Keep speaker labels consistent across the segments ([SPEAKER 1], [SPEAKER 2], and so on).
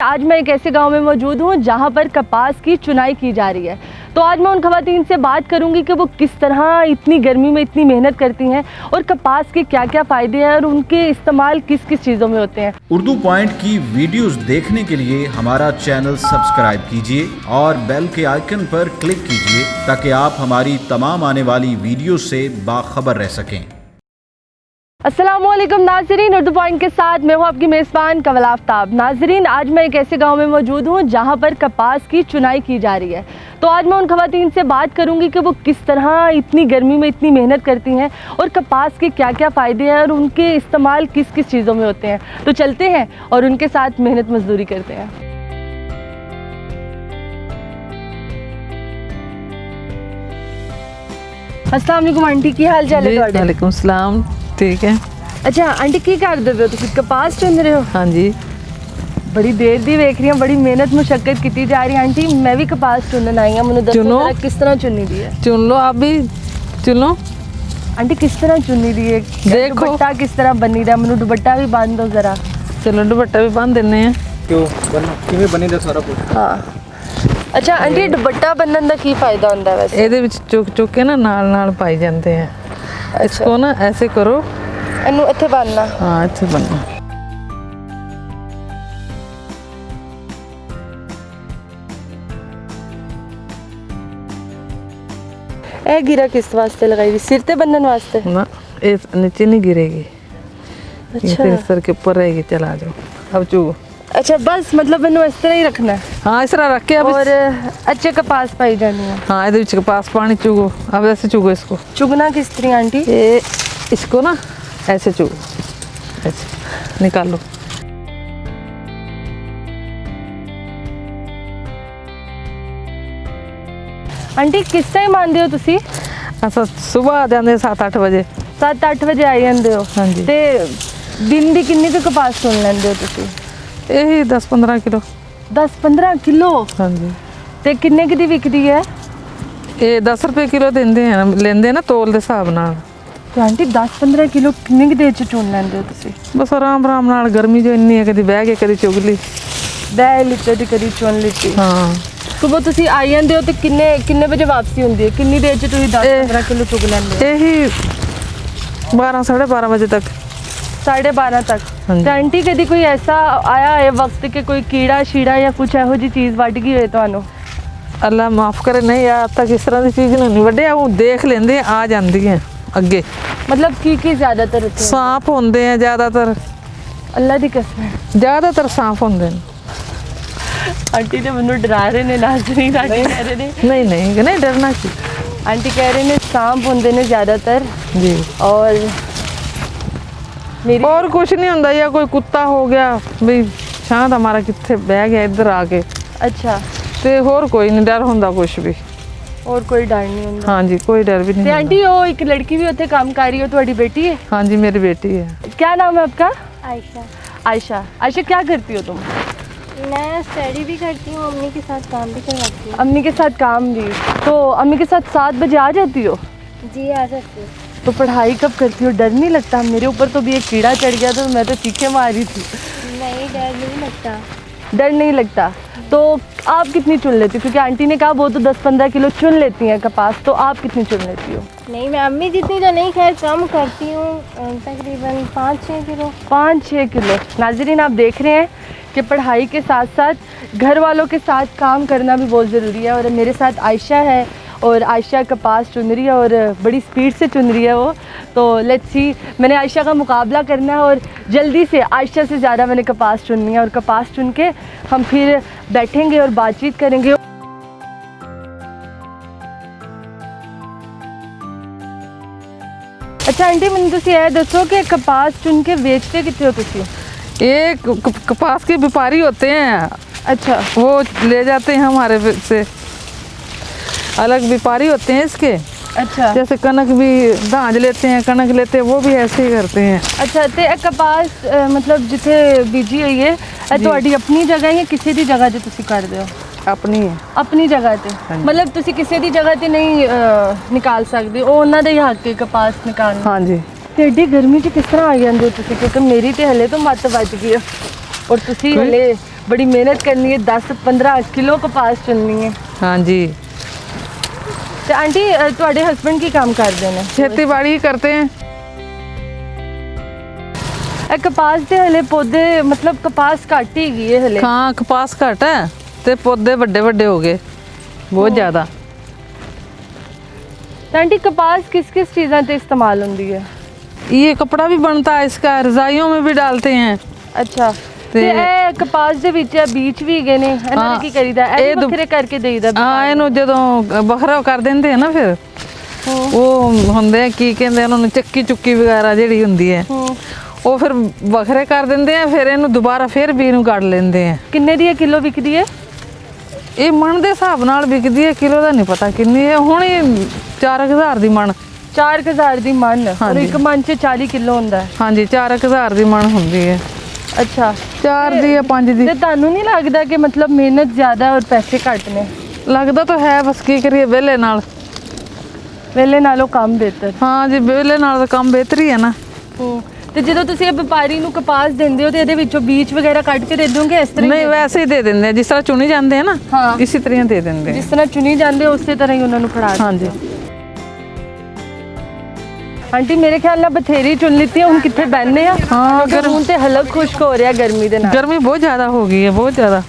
[SPEAKER 1] आज मैं एक ऐसे गांव में मौजूद हूं जहां पर कपास की चुनाई की जा रही है। तो आज मैं उन खवातीन से बात करूंगी कि वो किस तरह इतनी गर्मी में इतनी मेहनत करती हैं और कपास के क्या क्या फ़ायदे हैं और उनके इस्तेमाल किस किस चीज़ों में होते हैं।
[SPEAKER 2] उर्दू पॉइंट की वीडियोस देखने के लिए हमारा चैनल सब्सक्राइब कीजिए और बेल के आइकन पर क्लिक कीजिए ताकि आप हमारी तमाम आने वाली वीडियो से बाखबर रह सकें।
[SPEAKER 1] अस्सलामुअलैकुम नाजरीन, उर्दू पॉइंट के साथ मैं हूँ आपकी मेज़बान कवल आफ्ताब। नाजरीन, आज मैं एक ऐसे गांव में मौजूद हूँ जहां पर कपास की चुनाई की जा रही है। तो आज मैं उन खवातीन से बात करूंगी कि वो किस तरह इतनी गर्मी में इतनी मेहनत करती हैं और कपास के क्या क्या फ़ायदे हैं और उनके इस्तेमाल किस किस चीज़ों में होते हैं। तो चलते हैं और उनके साथ मेहनत मजदूरी करते हैं। अस्सलाम वालेकुम आंटी, की हाल चाल है?
[SPEAKER 3] वालेकुम सलाम, ठीक है।
[SPEAKER 1] अच्छा आंटी, की करदे हो तुसीं? कपास चुन रहे हो?
[SPEAKER 3] हाँ जी,
[SPEAKER 1] बड़ी देर दी वेख रही हूँ, बड़ी मेहनत मुशक्कत की जा रही है। आंटी मैं भी कपास चुनन आई हूँ, मैंने दसो किस तरह चुनी दी है।
[SPEAKER 3] चुन लो, आप भी चुनो।
[SPEAKER 1] आंटी किस तरह चुनी दी है?
[SPEAKER 3] देखो
[SPEAKER 1] दुपट्टा किस तरह बनी रहा, मैंने दुपट्टा भी बांध दो जरा।
[SPEAKER 3] चलो दुपट्टा भी बांध देने हैं।
[SPEAKER 4] क्यों किवें बनी दा सारा कुछ?
[SPEAKER 1] हाँ अच्छा आंटी, दुपट्टा बनने का की फायदा होता है वैसे?
[SPEAKER 3] ਇਹਦੇ ਵਿੱਚ ਚੁੱਕ ਚੁੱਕ ਕੇ ਨਾ ਨਾਲ ਪਾਈ ਜਾਂਦੇ हैं। इसको ना ऐसे करो,
[SPEAKER 1] इनू इत्थे बांधना।
[SPEAKER 3] हाँ ऐसे बनना।
[SPEAKER 1] ए गिरा किस वास्ते लगाई हुई? सिर ते बंधन वास्ते?
[SPEAKER 3] ना इस नीचे नहीं गिरेगी, ये
[SPEAKER 1] अच्छा
[SPEAKER 3] फिर सर के ऊपर रहेगी। चला जाओ अब चुगो।
[SPEAKER 1] अच्छा बस मतलब इनू इस तरह ही रखना है
[SPEAKER 3] हाँ इस तरह रख के अब
[SPEAKER 1] और अच्छे कपास पाई जानी है।
[SPEAKER 3] हाँ ਇਹਦੇ ਵਿੱਚ कपास पानी चुगो। अब ऐसे चुगो इसको।
[SPEAKER 1] चुगना किस तरह आंटी?
[SPEAKER 3] ये इसको ना ऐसे चुगो, ऐसे निकालो।
[SPEAKER 1] आंटी किस टाइम आंदे हो तुसी?
[SPEAKER 3] अच्छा सुबह आ जाते 7-8 बजे।
[SPEAKER 1] 7-8 बजे आई जांदे हो?
[SPEAKER 3] हाँ जी।
[SPEAKER 1] ते दिन दी किन्नी क कपास चुन लेंदे हो तुसी?
[SPEAKER 3] यही 10-15 किलो।
[SPEAKER 1] 10-15 किलो?
[SPEAKER 3] हाँ जी।
[SPEAKER 1] ते किन्ने की दी विकदी है?
[SPEAKER 3] ये 10 रुपए किलो देंदे हैं, लेंदे ना तोल दे हिसाब नाल।
[SPEAKER 1] तो आंटी 10-15 किलो किन्ने की देर च चुन लेंदे हो तुसी?
[SPEAKER 3] बस आराम नाल, गर्मी जो इन्नी है, कदी बह के कदी चुग ली।
[SPEAKER 1] बह लिते ते कदी चुन लिती।
[SPEAKER 3] हाँ
[SPEAKER 1] सुबह तुसी आई जांदे हो ते किन्ने बजे वापसी हुंदी है? किन्नी देर च तुसी 10-15 किलो चुग लेंदे हो?
[SPEAKER 3] यही 12-12:30 बजे तक।
[SPEAKER 1] 12:30 तक?
[SPEAKER 3] हाँ जी।
[SPEAKER 1] तो आंटी कदी कोई ऐसा आया है वक्त के कोई कीड़ा शीड़ा या कुछ एहो जी चीज़ वड़ गई होए तुहानू?
[SPEAKER 3] अल्लाह माफ़ करे, नहीं आज तक इस तरह की चीज़ नहीं वड्डे। वो देख लेंदे आ जाती हैं अगे।
[SPEAKER 1] मतलब की ज़्यादातर इत्थे
[SPEAKER 3] सांप होंदे हैं ज़्यादातर।
[SPEAKER 1] अल्लाह दी कसम है
[SPEAKER 3] ज़्यादातर सांप होंदे हैं।
[SPEAKER 1] आंटी ने मैनू डरा रहे ने नाज़रीन। आंटी कह रहे ने
[SPEAKER 3] नहीं डरना की।
[SPEAKER 1] आंटी कह रहे ने सांप होंदे ने ज़्यादातर
[SPEAKER 3] जी,
[SPEAKER 1] और मेरी
[SPEAKER 3] और कुछ नहीं होंदा। या कोई कुत्ता हो गया भी शांत हमारा कितने बह गया इधर आके,
[SPEAKER 1] अच्छा
[SPEAKER 3] ते होर कोई नहीं डर होंदा कुछ भी।
[SPEAKER 1] और कोई डर नहीं होंदा?
[SPEAKER 3] हाँ जी, कोई डर भी
[SPEAKER 1] ते
[SPEAKER 3] नहीं।
[SPEAKER 1] आंटी वो एक लड़की भी उत्थे काम कर रही हो, तुम्हारी बेटी है?
[SPEAKER 3] हाँ जी मेरी बेटी है।
[SPEAKER 1] क्या नाम है आपका?
[SPEAKER 5] आयशा।
[SPEAKER 1] आयशा। आयशा क्या करती हो तुम?
[SPEAKER 5] मैं स्टडी भी करती हूँ, अम्मी के साथ काम भी करवाती हूँ।
[SPEAKER 1] अम्मी के साथ काम भी? तो अम्मी के साथ 7 बजे आ जाती हो?
[SPEAKER 5] जी आ सकती हूँ।
[SPEAKER 1] तो पढ़ाई कब करती हो? डर नहीं लगता? मेरे ऊपर तो भी एक कीड़ा चढ़ गया तो मैं तो चीखें मारी थी।
[SPEAKER 5] नहीं डर नहीं लगता।
[SPEAKER 1] डर नहीं लगता? तो आप कितनी चुन लेती हो? क्योंकि आंटी ने कहा वो तो 10-15 किलो चुन लेती हैं कपास, तो आप कितनी चुन लेती हो?
[SPEAKER 5] नहीं मैं अम्मी जितनी तो नहीं, खैर कम करती हूँ, तकरीबन 5-6 किलो।
[SPEAKER 1] 5-6 किलो। नाज़रीन आप देख रहे हैं कि पढ़ाई के साथ साथ घर वालों के साथ काम करना भी बहुत ज़रूरी है। और मेरे साथ आयशा है और आयशा कपास चुन रही है और बड़ी स्पीड से चुन रही है वो। तो लेट्स सी, मैंने आयशा का मुकाबला करना है और जल्दी से आयशा से ज़्यादा मैंने कपास चुननी है और कपास चुन के हम फिर बैठेंगे और बातचीत करेंगे। अच्छा आंटी मैंने तुसी ये दसो कि कपास चुन के बेचते कितने हो तुसी?
[SPEAKER 3] ये कपास के व्यापारी होते हैं।
[SPEAKER 1] अच्छा
[SPEAKER 3] वो ले जाते हैं हमारे से, अलग व्यापारी होते हैं इसके।
[SPEAKER 1] अच्छा
[SPEAKER 3] जैसे कनक भी दाज लेते हैं, कनक लेते हैं, वो भी ऐसे ही करते हैं।
[SPEAKER 1] अच्छा ते कपास मतलब जिथे बीजी हुई है ਤੁਹਾਡੀ अपनी जगह या किसी दी जगह ते तुसी करदे हो?
[SPEAKER 3] अपनी है।
[SPEAKER 1] अपनी जगह ते? मतलब तुसी किसी दी जगह ते नहीं निकाल सकदे, ਉਹ ਉਹਨਾਂ ਦੇ ਹੱਕ ਹੈ कपास निकालना?
[SPEAKER 3] हाँ जी।
[SPEAKER 1] ਤੇ ਏਡੀ ਗਰਮੀ 'ਚ ਕਿਸ ਤਰ੍ਹਾਂ ਆ ਜਾਂਦੇ ਹੋ ਤੁਸੀਂ? ਕਿਉਂਕਿ ਮੇਰੀ ਤੇ ਹਲੇ ਤੋਂ ਮੱਤ ਵੱਜ ਗਈ ਹੈ। और तुसी हले बड़ी मेहनत करनी है, 10-15 किलो कपास चुननी है।
[SPEAKER 3] हाँ जी।
[SPEAKER 1] तो आंटी ਤੁਹਾਡੇ ਹਸਬੰਡ ਕੀ ਕੰਮ ਕਰਦੇ ਨੇ?
[SPEAKER 3] खेतीबाड़ी ही करते हैं।
[SPEAKER 1] ਇਹ ਕਪਾਸ ਦੇ ਹਲੇ ਪੌਦੇ मतलब ਕਪਾਸ ਘੱਟ ਹੀ ਗਈ ਹੈ ਹਲੇ।
[SPEAKER 3] हाँ कपास घट है ते पौधे बड़े बड़े हो गए बहुत ज़्यादा।
[SPEAKER 1] तो आंटी कपास किस किस चीज़ों ते इस्तेमाल होती है?
[SPEAKER 3] ये कपड़ा भी बनता है इसका, रजाइयों में भी डालते हैं।
[SPEAKER 1] अच्छा ਤੇ ਇਹ ਕਪਾਸ ਦੇ ਵਿੱਚ ਬੀਜ ਵੀ ਗਏ ਨੇ, ਇਹਨਾਂ ਨੇ ਕੀ ਕਰੀਦਾ? ਇਹ ਵੱਖਰੇ ਕਰਕੇ ਦੇਈਦਾ?
[SPEAKER 3] ਹਾਂ, ਇਹਨੂੰ ਜਦੋਂ ਵੱਖਰਾ ਕਰ ਦਿੰਦੇ ਆ ਨਾ ਫਿਰ ਉਹ ਹੁੰਦੇ ਆ ਕੀ ਕਹਿੰਦੇ ਉਹਨਾਂ ਨੂੰ, ਚੱਕੀ ਚੁੱਕੀ ਵਗੈਰਾ ਜਿਹੜੀ ਹੁੰਦੀ ਹੈ ਉਹ ਫਿਰ ਵੱਖਰੇ ਕਰ ਦਿੰਦੇ ਆ, ਫਿਰ ਇਹਨੂੰ ਦੁਬਾਰਾ ਫਿਰ ਬੀ ਨੂੰ ਕੱਢ ਲੈਂਦੇ ਆ।
[SPEAKER 1] ਕਿੰਨੇ ਦੀ ਕਿਲੋ ਵਿਕਦੀ ਹੈ?
[SPEAKER 3] ਇਹ ਮਣ ਦੇ ਹਿਸਾਬ ਨਾਲ ਵਿਕਦੀ ਹੈ, ਕਿਲੋ ਦਾ ਨਹੀਂ ਪਤਾ ਕਿੰਨੀ ਹੈ। ਹੁਣ ਇਹ 4000 ਦੀ ਮਣ।
[SPEAKER 1] 4000 ਦੀ ਮਣ? ਔਰ ਇੱਕ ਮਣ 'ਚ 40 ਕਿਲੋ ਹੁੰਦਾ ਹੈ?
[SPEAKER 3] ਹਾਂਜੀ 4000 ਦੀ ਮਣ ਹੁੰਦੀ ਹੈ।
[SPEAKER 1] ਅੱਛਾ
[SPEAKER 3] 4 ਦੀ ਜਾਂ 5 ਦੀ।
[SPEAKER 1] ਤੇ ਤੁਹਾਨੂੰ ਨਹੀਂ ਲੱਗਦਾ ਕਿ मतलब ਮਿਹਨਤ ਜ਼ਿਆਦਾ ਔਰ ਪੈਸੇ ਘੱਟ ਨੇ?
[SPEAKER 3] ਲੱਗਦਾ ਤਾਂ ਹੈ, ਬਸ ਕੀ ਕਰੀਏ ਵਿਹਲੇ ਨਾਲ।
[SPEAKER 1] ਵੇਲੇ ਨਾਲੋਂ ਕੰਮ ਬਿਹਤਰ।
[SPEAKER 3] ਹਾਂ ਜੀ, ਵਿਹਲੇ ਨਾਲ ਤਾਂ ਕੰਮ ਬਿਹਤਰ ਹੀ ਹੈ ਨਾ।
[SPEAKER 1] ਤੇ ਜਦੋਂ ਤੁਸੀਂ ਇਹ ਵਪਾਰੀ ਨੂੰ ਕਪਾਸ ਦਿੰਦੇ ਹੋ ਤੇ ਇਹਦੇ ਵਿੱਚੋਂ ਬੀਜ ਵਗੈਰਾ ਕੱਢ ਕੇ ਦੇ ਦੋਗੇ ਇਸ ਤਰ੍ਹਾਂ?
[SPEAKER 3] ਨਹੀਂ, ਵੈਸੇ ਹੀ ਦੇ ਦਿੰਦੇ ਆ, ਜਿਸ ਤਰ੍ਹਾਂ ਚੁਣੀ ਜਾਂਦੇ ਆ ਨਾ
[SPEAKER 1] ਹਾਂ,
[SPEAKER 3] ਇਸੇ ਤਰ੍ਹਾਂ ਦੇ ਦਿੰਦੇ ਆ।
[SPEAKER 1] ਜਿਸ ਤਰ੍ਹਾਂ ਚੁਣੀ ਜਾਂਦੇ ਉਸੇ ਤਰ੍ਹਾਂ ਹੀ ਉਹਨਾਂ ਨੂੰ ਫੜਾ ਦਿੰਦੇ।
[SPEAKER 3] ਹਾਂਜੀ
[SPEAKER 1] ਆਂਟੀ ਮੇਰੇ ਖਿਆਲ ਨਾਲ ਬਥੇਰੀ ਚੁਣ ਲਿੱਤੀ ਹੁਣ ਕਿੱਥੇ ਬੈਠਨੇ ਆ?
[SPEAKER 3] ਹਾਂ,
[SPEAKER 1] ਹੁਣ ਤੇ ਹਲਕ ਖੁਸ਼ਕ ਹੋ ਰਿਹਾ ਗਰਮੀ ਦੇ ਨਾਲ।
[SPEAKER 3] गर्मी बहुत ज़्यादा हो गई है, बहुत ज़्यादा।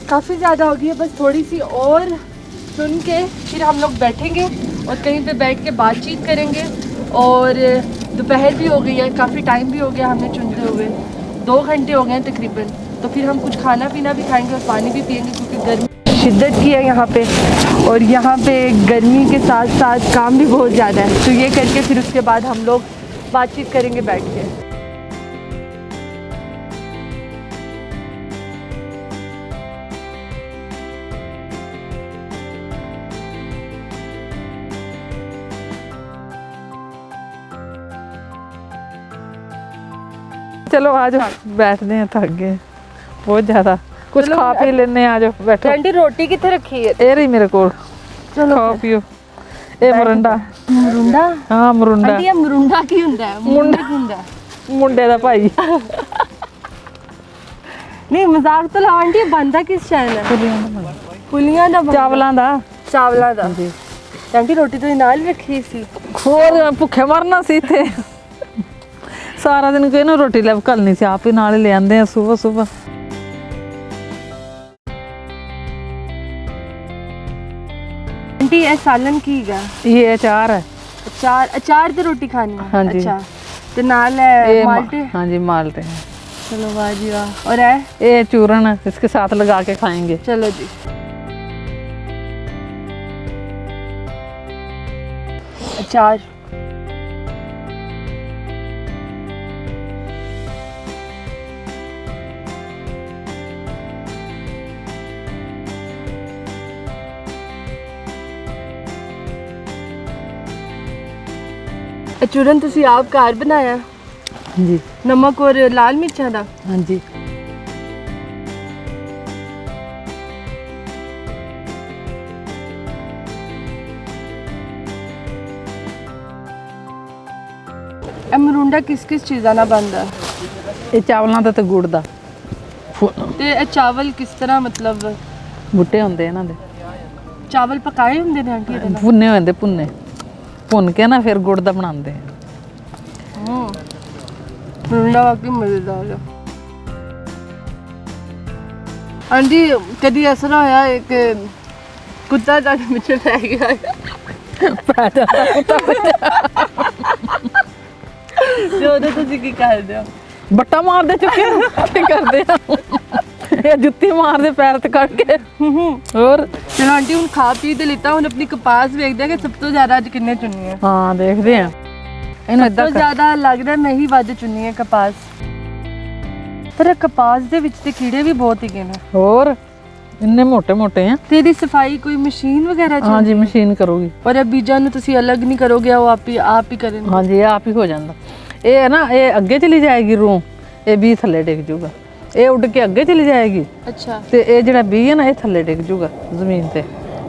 [SPEAKER 1] काफ़ी ज़्यादा हो गई है, बस थोड़ी सी और सुन के फिर हम लोग बैठेंगे और कहीं पे बैठ के बातचीत करेंगे। और दोपहर भी हो गई है, काफ़ी टाइम भी हो गया हमें चुनते हुए, 2 घंटे हो गए हैं तकरीबन। तो फिर हम कुछ खाना पीना भी खाएंगे और पानी भी पिएंगे क्योंकि गर्मी शिद्दत की है यहाँ पे, और यहाँ पे गर्मी के साथ साथ काम भी बहुत ज़्यादा है। तो ये करके फिर उसके बाद हम लोग बातचीत करेंगे बैठ के।
[SPEAKER 3] चलो आ जाओ, बैठते हैं, थक गए बहुत ज़्यादा। कुछ खा पी लेने, आ जाओ बैठो।
[SPEAKER 1] आंटी रोटी कितने रखी है?
[SPEAKER 3] ਇਹ ਰਹੀ ਮੇਰੇ ਕੋਲ,
[SPEAKER 1] चलो
[SPEAKER 3] ਖਾਓ ਪੀਓ। ਇਹ ਮਰੰਡਾ।
[SPEAKER 1] ਮਰੁੰਡਾ?
[SPEAKER 3] ਹਾਂ ਮਰੁੰਡਾ।
[SPEAKER 1] ਆਂਟੀ ਇਹ ਮਰੁੰਡਾ ਕੀ ਹੁੰਦਾ ਹੈ? ਮੁੰਡਾ ਕੀ ਹੁੰਦਾ ਹੈ?
[SPEAKER 3] ਮੁੰਡੇ ਦਾ ਭਾਈ।
[SPEAKER 1] ਨਹੀਂ ਮਜ਼ਾਕ ਤੋਂ ਲਾ ਆਂਟੀ, ਇਹ ਬਣਦਾ ਕਿਸ ਚੈਨ ਹੈ? ਫੁੱਲੀਆਂ ਦਾ ਬਣਦਾ?
[SPEAKER 3] ਚਾਵਲਾਂ ਦਾ।
[SPEAKER 1] ਚਾਵਲਾਂ ਦਾ। ਤੇ ਆਂਟੀ ਰੋਟੀ ਤੁਸੀਂ ਨਾਲ ਹੀ ਰੱਖੀ ਸੀ?
[SPEAKER 3] ਹੋਰ ਭੁੱਖੇ ਮਰਨਾ ਸੀ ਇੱਥੇ ਸਾਰਾ ਦਿਨ। ਕੋਈ ਨਾ ਰੋਟੀ ਲੈ ਘਲਣੀ ਸੀ, ਆਪ ਹੀ ਨਾਲ ਹੀ ਲੈ ਆਂਦੇ ਆ ਸਵੇਰ ਸਵੇਰ।
[SPEAKER 1] आंटी ये सालन की है?
[SPEAKER 3] ये अचार है।
[SPEAKER 1] अचार ते रोटी खानी है?
[SPEAKER 3] हाँ जी।
[SPEAKER 1] अच्छा ते नाल है माल्टे?
[SPEAKER 3] हाँ जी माल्टे हैं।
[SPEAKER 1] चलो वाह जी वाह। और है
[SPEAKER 3] ये चूरन है, इसके साथ लगा के खाएंगे।
[SPEAKER 1] चलो जी। अचार चूरन तुसी आप घर बनाया?
[SPEAKER 3] हाँ जी।
[SPEAKER 1] नमक और लाल मिर्चा दा?
[SPEAKER 3] हाँ जी।
[SPEAKER 1] मरुंडा किस किस चीज़ा ना बनता?
[SPEAKER 3] ये चावलों का तो गुड़ का।
[SPEAKER 1] ते चावल किस तरह मतलब
[SPEAKER 3] बूटे होंगे इन्हां दे?
[SPEAKER 1] चावल पकाए होंगे ने आंटी इहदे नाल?
[SPEAKER 3] भुन्ने होंगे, भुन्ने भुन के ना फिर गुड़ का बनाते हैं।
[SPEAKER 1] मरुंडा वाकई मज़ेदार है। आंटी कभी ऐसा ना होया कि कुत्ता तुहाडे पिछे पै गया? ਤੇ ਉਦੋਂ ਤੁਸੀਂ ਕੀ ਕਰਦੇ ਹੋ?
[SPEAKER 3] ਬੱਟਾ ਮਾਰਦੇ ਚੁੱਕੇ ਕੀ ਕਰਦੇ ਆ? ਇਹ ਜੁੱਤੀ ਮਾਰਦੇ ਪੈਰ ਤੇ ਕੱਢ ਕੇ। ਹੋਰ
[SPEAKER 1] ਚਲੋ ਆਂਟੀ ਹੁਣ ਖਾ ਪੀ ਤੇ ਲਿੱਤਾ, ਹੁਣ ਆਪਣੀ ਕਪਾਸ ਵੇਖਦੇ ਆ ਕਿ ਸਭ ਤੋਂ ਜ਼ਿਆਦਾ ਅੱਜ ਕਿੰਨੇ ਚੁੰਨੀ ਹੈ।
[SPEAKER 3] ਹਾਂ ਦੇਖਦੇ ਆ ਇਹਨੂੰ
[SPEAKER 1] ਸਭ ਤੋਂ ਜ਼ਿਆਦਾ ਲੱਗਦਾ ਮੈਂ ਹੀ ਵੱਧ ਚੁੰਨੀ ਹੈ ਕਪਾਸ। ਪਰ ਕਪਾਸ ਦੇ ਵਿੱਚ ਤੇ ਕੀੜੇ ਵੀ ਬਹੁਤ ਹੈਗੇ ਨੇ।
[SPEAKER 3] ਹੋਰ ਇੰਨੇ ਮੋਟੇ ਮੋਟੇ ਆ।
[SPEAKER 1] ਤੇ ਇਹਦੀ ਸਫਾਈ ਕੋਈ ਮਸ਼ੀਨ ਵਗੈਰਾ ਚ?
[SPEAKER 3] ਹਾਂ ਜੀ ਮਸ਼ੀਨ ਕਰੂਗੀ।
[SPEAKER 1] ਔਰ ਇਹ ਬੀਜਾਂ ਨੂੰ ਤੁਸੀਂ ਅਲੱਗ ਨਹੀਂ ਕਰੋਗੇ, ਉਹ ਆਪ ਹੀ ਕਰਨਗੇ?
[SPEAKER 3] ਹਾਂ ਜੀ ਆਪ ਹੀ ਹੋ ਜਾਂਦਾ। ਇਹ ਨਾ ਇਹ ਅੱਗੇ ਚਲੀ ਜਾਏਗੀ रूह, ਇਹ ਵੀ ਥੱਲੇ ਡਿੱਗ ਜੂਗਾ। ਇਹ ਉੱਡ ਕੇ ਅੱਗੇ ਚਲੀ ਜਾਏਗੀ।
[SPEAKER 1] ਅੱਛਾ।
[SPEAKER 3] ਤੇ ਇਹ ਜਿਹੜਾ ਬੀ ਹੈ ਨਾ ਇਹ ਥੱਲੇ ਡਿੱਗ ਜੂਗਾ ਜ਼ਮੀਨ ਤੇ।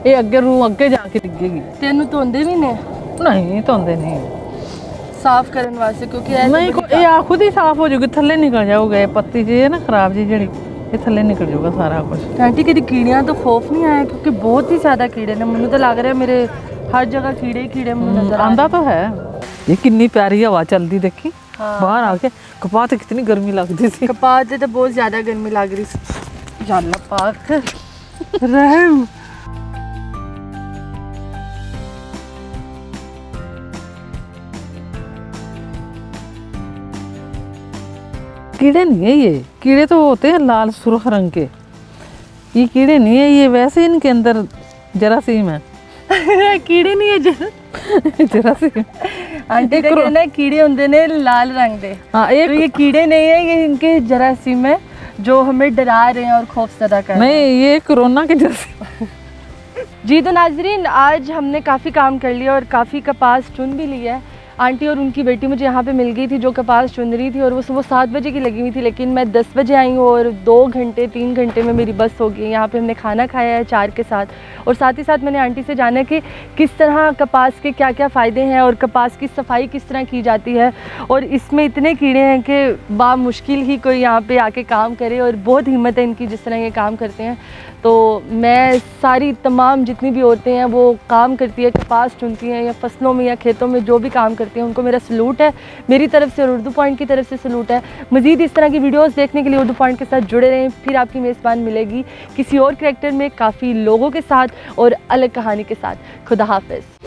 [SPEAKER 3] ਇਹ ਅੱਗੇ ਰੂ ਅੱਗੇ ਜਾ ਕੇ ਡਿੱਗੇਗੀ।
[SPEAKER 1] तेनू धोंदे भी ने
[SPEAKER 3] ਨਹੀਂ ਧੋਂਦੇ ਨਹੀਂ।
[SPEAKER 1] साफ करने वास्ते क्योंकि ऐसे
[SPEAKER 3] ਨਹੀਂ ਇਹ ਆ ਖੁਦ ਹੀ ਸਾਫ਼ ਹੋ ਜੂਗੀ, ਥੱਲੇ ਨਿਕਲ ਜਾਊਗਾ। ਇਹ ਪੱਤੀ ਜੀ ਹੈ ਨਾ ਖਰਾਬ ਜੀ ਜਿਹੜੀ, ਇਹ ਥੱਲੇ ਨਿਕਲ ਜਾਊਗਾ ਸਾਰਾ ਕੁਝ।
[SPEAKER 1] आंटी कभी कीड़ियाँ तो खौफ नहीं आया क्योंकि बहुत ही ज़्यादा कीड़े ने, मुझे तो लग रहा है मेरे हर जगह कीड़े ही कीड़े मुझे नजर आ
[SPEAKER 3] आंदा तो है। ये कितनी प्यारी हवा चलती देखी बाहर आके, कपाह ते कितनी गर्मी लगती थी।
[SPEAKER 1] कपास से तो बहुत ज़्यादा गर्मी लग रही थी। या अल्लाह पाक रहम।
[SPEAKER 3] कीड़े नहीं है ये, कीड़े तो होते हैं लाल सुर्ख रंग के, ये कीड़े नहीं है, ये वैसे इनके अंदर जरासीम है।
[SPEAKER 1] कीड़े नहीं है जरा
[SPEAKER 3] जरासीम।
[SPEAKER 1] आंटी का कहना है कीड़े होंगे ने लाल रंग दे।
[SPEAKER 3] हाँ
[SPEAKER 1] तो
[SPEAKER 3] एक
[SPEAKER 1] ये कीड़े नहीं है, ये इनके जरासीम है जो हमें डरा रहे हैं और खौफजदा कर रहे हैं।
[SPEAKER 3] नहीं, ये कोरोना के जरासीम।
[SPEAKER 1] जी तो नाजरीन, आज हमने काफ़ी काम कर लिया और काफ़ी कपास चुन भी लिया है। आंटी और उनकी बेटी मुझे यहाँ पे मिल गई थी जो कपास चुन रही थी, और वो सुबह 7 बजे की लगी हुई थी, लेकिन मैं 10 बजे आई हूँ और 2 घंटे 3 घंटे में मेरी बस हो गई। यहाँ पे हमने खाना खाया है चार के साथ, और साथ ही साथ मैंने आंटी से जाना कि किस तरह कपास के क्या क्या फ़ायदे हैं और कपास की सफाई किस तरह की जाती है। और इसमें इतने कीड़े हैं कि बामुश्किल ही कोई यहाँ पे आके काम करे, और बहुत हिम्मत है इनकी जिस तरह ये काम करते हैं। तो मैं सारी तमाम जितनी भी औरतें हैं वो काम करती है, कपास चुनती हैं या फसलों में या खेतों में जो भी काम करती हैं, उनको मेरा सलूट है मेरी तरफ से और उर्दू पॉइंट की तरफ से सलूट है। मज़ीद इस तरह की वीडियोस देखने के लिए उर्दू पॉइंट के साथ जुड़े रहें। फिर आपकी मेज़बान मिलेगी किसी और करैक्टर में, काफ़ी लोगों के साथ और अलग कहानी के साथ। खुदा हाफ़िज़।